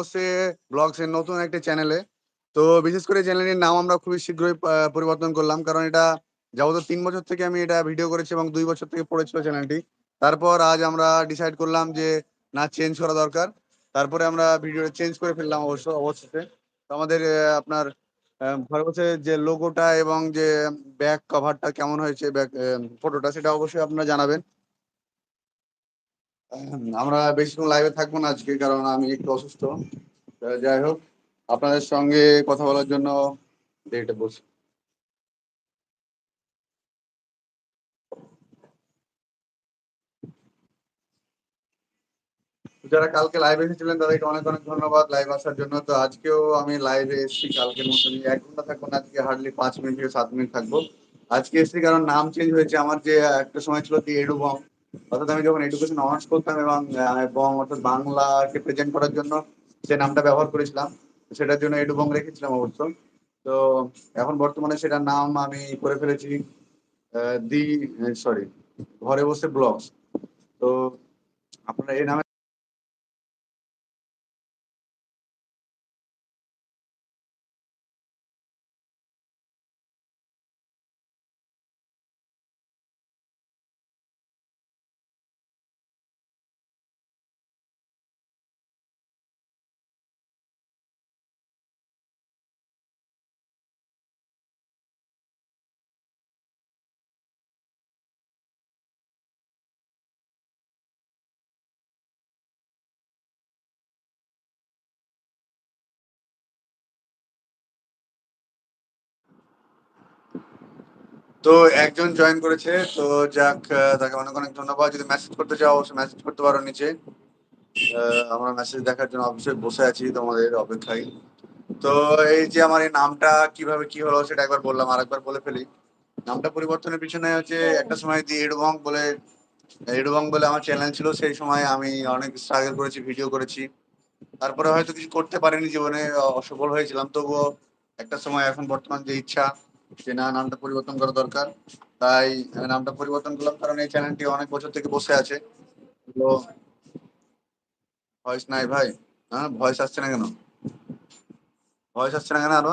হচ্ছে ব্লগস এর নতুন একটা চ্যানেলে। তো বিশেষ করে চ্যানেলের নাম আমরা খুবই শীঘ্রই পরিবর্তন করলাম, কারণ এটা যাবত 3 বছর থেকে আমি এটা ভিডিও করেছি এবং 2 বছর থেকে পড়েছিল চ্যানেলটি। তারপর আজ আমরা ডিসাইড করলাম যে না, চেঞ্জ করা দরকার। তারপরে আমরা ভিডিও চেঞ্জ করে ফেললাম অবশেষে। তো আমাদের আপনার ঘরে বসে যে লোগোটা এবং যে ব্যাক কভারটা কেমন হয়েছে, ব্যাক ফটোটা, সেটা অবশ্যই আপনারা জানাবেন। আমরা বেশিক্ষণ লাইভে থাকবো না আজকে, কারণ আমি একটু অসুস্থ। যাই হোক, আপনাদের সঙ্গে কথা বলার জন্য ডেটে বসি। যারা কালকে লাইভে এসেছিলেন তাদেরকে অনেক অনেক ধন্যবাদ লাইভ আসার জন্য। তো আজকেও আমি লাইভে এসেছি কালকের মতনই, 1 ঘন্টা থাকবো না আজকে, হার্ডলি 5 মিনিট থেকে 7 মিনিট থাকবো। আজকে এসেছি কারণ নাম চেঞ্জ হয়েছে। আমার যে একটা সময় ছিল দি এডু বং, অর্থাৎ আমি যখন এডুকেশন অনার্স করতাম এবং বং অর্থাৎ বাংলাকে প্রেজেন্ট করার জন্য যে নামটা ব্যবহার করেছিলাম, সেটার জন্য এডু বং রেখেছিলাম অবশ্য। তো এখন বর্তমানে সেটার নাম আমি করে ফেলেছি দি সরি ঘরে বসে ব্লগস। তো আপনারা এই নামে। তো একজন জয়েন করেছে, তো যাক, তাকে অনেক অনেক ধন্যবাদ। যদি মেসেজ করতে চাও অবশ্যই মেসেজ করতে পারো নিচে। আমরা মেসেজ দেখার জন্য অবশ্যই বসে আছি তোমাদের অপেক্ষায়। তো এই যে আমার এই নামটা কিভাবে কি হলো সেটা একবার বললাম, আর একবার বলে ফেলি। নামটা পরিবর্তনের পিছনে হচ্ছে, একটা সময় দি এডুবং বলে আমার চ্যানেল ছিল। সেই সময় আমি অনেক স্ট্রাগল করেছি, ভিডিও করেছি। তারপরে হয়তো কিছু করতে পারিনি জীবনে, অসফল হয়েছিলাম। তবুও একটা সময়, এখন বর্তমান যে ইচ্ছা, যে না, নামটা পরিবর্তন করা দরকার, তাই আমি নামটা পরিবর্তন করলাম। কারণ এই চ্যানেলটি অনেক বছর থেকে বসে আছে। তো ভয়েস নাই ভাই? হ্যাঁ, ভয়েস আসছে না কেন? ভয়েস আসছে না কেন আরো?